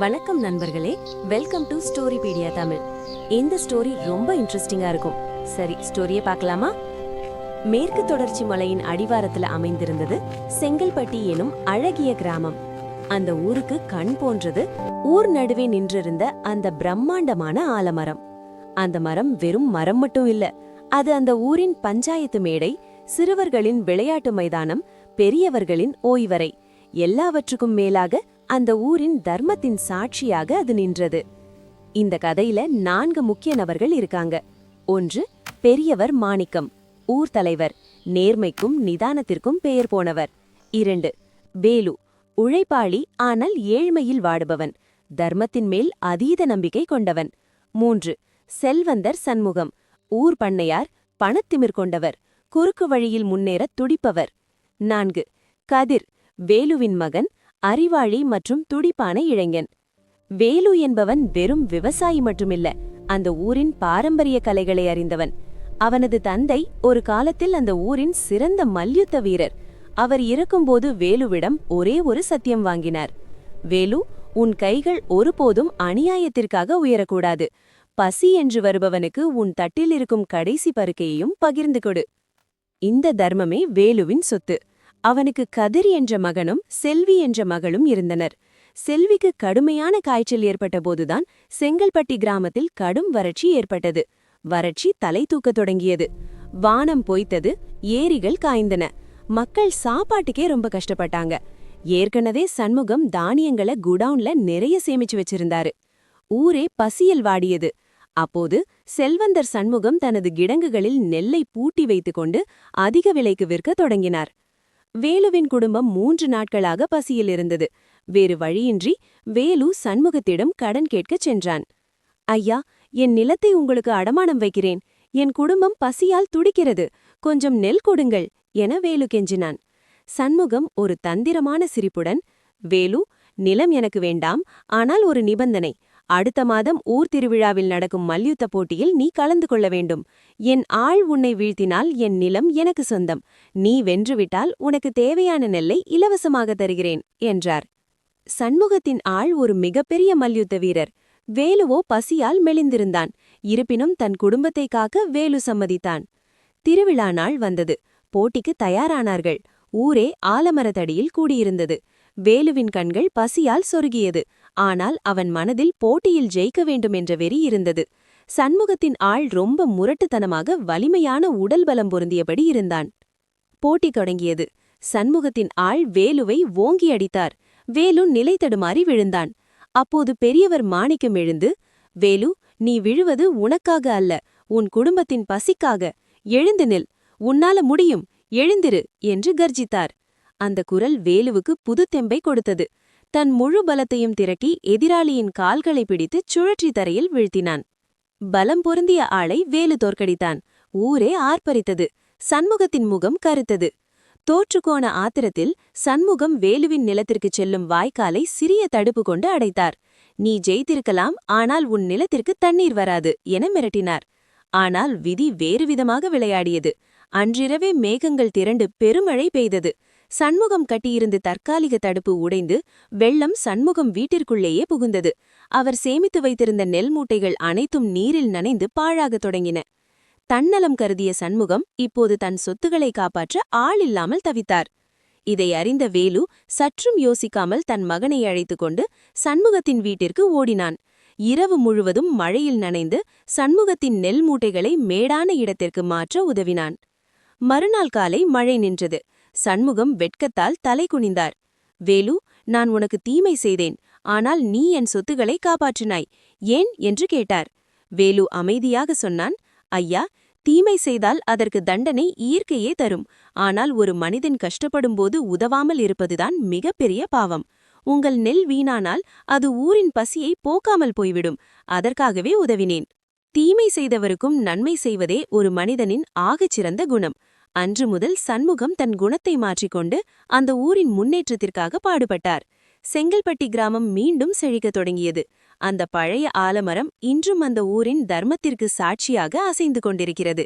வணக்கம் நண்பர்களே, welcome to ஸ்டோரிபீடியா Tamil. இந்த ஸ்டோரி ரொம்ப இன்ட்ரெஸ்டிங்கா இருக்கும். சரி, ஸ்டோரியை பார்க்கலாமா? மேற்கு தொடர்ச்சி மலையின் அடிவாரத்துல அமைந்திருந்தது செங்கல்பட்டி எனும் அழகிய கிராமம். அந்த ஊருக்கு கண் போன்றது ஊர் நடுவே நின்றிருந்த அந்த பிரம்மாண்டமான ஆலமரம். அந்த மரம் வெறும் மரம் மட்டும் இல்ல, அது அந்த ஊரின் பஞ்சாயத்து மேடை, சிறுவர்களின் விளையாட்டு மைதானம், பெரியவர்களின் ஓய்வறை, எல்லாவற்றுக்கும் மேலாக அந்த ஊரின் தர்மத்தின் சாட்சியாக அது நின்றது. இந்த கதையில 4 முக்கிய நபர்கள் இருக்காங்க. 1, பெரியவர் மாணிக்கம், ஊர் தலைவர், நேர்மைக்கும் நிதானத்திற்கும் பெயர் போனவர். 2, வேலு, உழைப்பாளி ஆனால் ஏழ்மையில் வாடுபவன், தர்மத்தின் மேல் அதீத நம்பிக்கை கொண்டவன். 3, செல்வந்தர் சண்முகம், ஊர் பண்ணையார், பணத்திமிர் கொண்டவர், குறுக்கு வழியில் முன்னேற துடிப்பவர். 4, கதிர், வேலுவின் மகன், அறிவாளி மற்றும் துடிப்பான இளைஞன். வேலு என்பவன் வெறும் விவசாயி மட்டுமில்ல, அந்த ஊரின் பாரம்பரிய கலைகளை அறிந்தவன். அவனது தந்தை ஒரு காலத்தில் அந்த ஊரின் சிறந்த மல்யுத்த வீரர். அவர் இருக்கும்போது வேலுவிடம் ஒரே ஒரு சத்தியம் வாங்கினார். வேலு, உன் கைகள் ஒருபோதும் அநியாயத்திற்காக உயரக்கூடாது. பசி என்று வருபவனுக்கு உன் தட்டில் இருக்கும் கடைசி பருக்கையையும் பகிர்ந்து கொடு. இந்த தர்மமே வேலுவின் சொத்து. அவனுக்கு கதிர் என்ற மகனும் செல்வி என்ற மகளும் இருந்தனர். செல்விக்கு கடுமையான காய்ச்சல் ஏற்பட்ட போதுதான் செங்கல்பட்டி கிராமத்தில் கடும் வறட்சி ஏற்பட்டது. வறட்சி தலை தூக்கத் தொடங்கியது. வானம் பொய்த்தது, ஏரிகள் காய்ந்தன. மக்கள் சாப்பாட்டுக்கே ரொம்ப கஷ்டப்பட்டாங்க. ஏற்கனவே சண்முகம் தானியங்களை குடவுன்ல நிறைய சேமிச்சு வச்சிருந்தாரு. ஊரே பசியில் வாடியது. அப்போது செல்வந்தர் சண்முகம் தனது கிடங்குகளில் நெல்லை பூட்டி வைத்துக்கொண்டு அதிக விலைக்கு விற்க தொடங்கினார். வேலுவின் குடும்பம் 3 நாட்களாக பசியில் இருந்தது. வேறு வழியின்றி வேலு சண்முகத்திடம் கடன் கேட்கச் சென்றான். ஐயா, என் நிலத்தை உங்களுக்கு அடமானம் வைக்கிறேன். என் குடும்பம் பசியால் துடிக்கிறது. கொஞ்சம் நெல் கொடுங்கள் என வேலு கெஞ்சினான். சண்முகம் ஒரு தந்திரமான சிரிப்புடன், வேலு, நிலம் எனக்கு வேண்டாம், ஆனால் ஒரு நிபந்தனை. அடுத்த மாதம் ஊர் திருவிழாவில் நடக்கும் மல்யுத்த போட்டியில் நீ கலந்து கொள்ள வேண்டும். என் ஆள் உன்னை வீழ்த்தினால் என் நிலம் எனக்கு சொந்தம். நீ வென்றுவிட்டால் உனக்கு தேவையான நெல்லை இலவசமாக தருகிறேன் என்றார். சண்முகத்தின் ஆள் ஒரு மிகப்பெரிய மல்யுத்த வீரர். வேலுவோ பசியால் மெலிந்திருந்தான். இருப்பினும் தன் குடும்பத்தை காக்க வேலு சம்மதித்தான். திருவிழா நாள் வந்தது. போட்டிக்கு தயாரானார்கள். ஊரே ஆலமரத்தடியில் கூடியிருந்தது. வேலுவின் கண்கள் பசியால் சொருகியது. ஆனால் அவன் மனதில் போட்டியில் ஜெயிக்க வேண்டும் என்ற வெறி இருந்தது. சண்முகத்தின் ஆள் ரொம்ப முரட்டுத்தனமாக வலிமையான உடல் பலம் பொருந்தியபடி இருந்தான். போட்டி தொடங்கியது. சண்முகத்தின் ஆள் வேலுவை ஓங்கி அடித்தார். வேலு நிலை தடுமாறி விழுந்தான். அப்போது பெரியவர் மாணிக்கம் எழுந்து, வேலு, நீ விழுவது உனக்காக அல்ல, உன் குடும்பத்தின் பசிக்காக. எழுந்து நில், உன்னால முடியும், எழுந்திரு என்று கர்ஜித்தார். அந்த குரல் வேலுவுக்கு புது தெம்பை கொடுத்தது. தன் முழு பலத்தையும் திரட்டி எதிராளியின் கால்களை பிடித்து சுழற்றி தரையில் வீழ்த்தினான். பலம் பொருந்திய ஆளை வேலு தோற்கடித்தான். ஊரே ஆர்ப்பரித்தது. சண்முகத்தின் முகம் கருத்தது. தோற்றுக்கோண ஆத்திரத்தில் சண்முகம் வேலுவின் நிலத்திற்குச் செல்லும் வாய்க்காலை சிறிய தடுப்பு கொண்டு அடைத்தார். நீ ஜெயித்திருக்கலாம், ஆனால் உன் நிலத்திற்கு தண்ணீர் வராது என மிரட்டினார். ஆனால் விதி வேறுவிதமாக விளையாடியது. அன்றிரவே மேகங்கள் திரண்டு பெருமழை பெய்தது. சண்முகம் கட்டியிருந்து தற்காலிக தடுப்பு உடைந்து வெள்ளம் சண்முகம் வீட்டிற்குள்ளேயே புகுந்தது. அவர் சேமித்து வைத்திருந்த நெல் மூட்டைகள் அனைத்தும் நீரில் நனைந்து பாழாகத் தொடங்கின. தன்னலம் கருதிய சண்முகம் இப்போது தன் சொத்துக்களை காப்பாற்ற ஆள் இல்லாமல் தவித்தார். இதை அறிந்த வேலு சற்றும் யோசிக்காமல் தன் மகனை அழைத்துக் கொண்டு சண்முகத்தின் வீட்டிற்கு ஓடினான். இரவு முழுவதும் மழையில் நனைந்து சண்முகத்தின் நெல் மூட்டைகளை மேடான இடத்திற்கு மாற்ற உதவினான். மறுநாள் காலை மழை நின்றது. சண்முகம் வெட்கத்தால் தலை குனிந்தார். வேலு, நான் உனக்கு தீமை செய்தேன், ஆனால் நீ என் சொத்துக்களை காப்பாற்றினாய், ஏன் என்று கேட்டார். வேலு அமைதியாக சொன்னான், ஐயா, தீமை செய்தால் அதற்கு தண்டனை இயற்கையே தரும். ஆனால் ஒரு மனிதன் கஷ்டப்படும்போது உதவாமல் இருப்பதுதான் மிகப்பெரிய பாவம். உங்கள் நெல் வீணானால் அது ஊரின் பசியை போக்காமல் போய்விடும். அதற்காகவே உதவினேன். தீமை செய்தவருக்கும் நன்மை செய்வதே ஒரு மனிதனின் ஆகச்சிறந்த குணம். அன்று முதல் சண்முகம் தன் குணத்தை மாற்றிக்கொண்டு அந்த ஊரின் முன்னேற்றத்திற்காக பாடுபட்டார். செங்கல்பட்டி கிராமம் மீண்டும் செழிக்கத் தொடங்கியது. அந்த பழைய ஆலமரம் இன்றும் அந்த ஊரின் தர்மத்திற்கு சாட்சியாக அசைந்து கொண்டிருக்கிறது.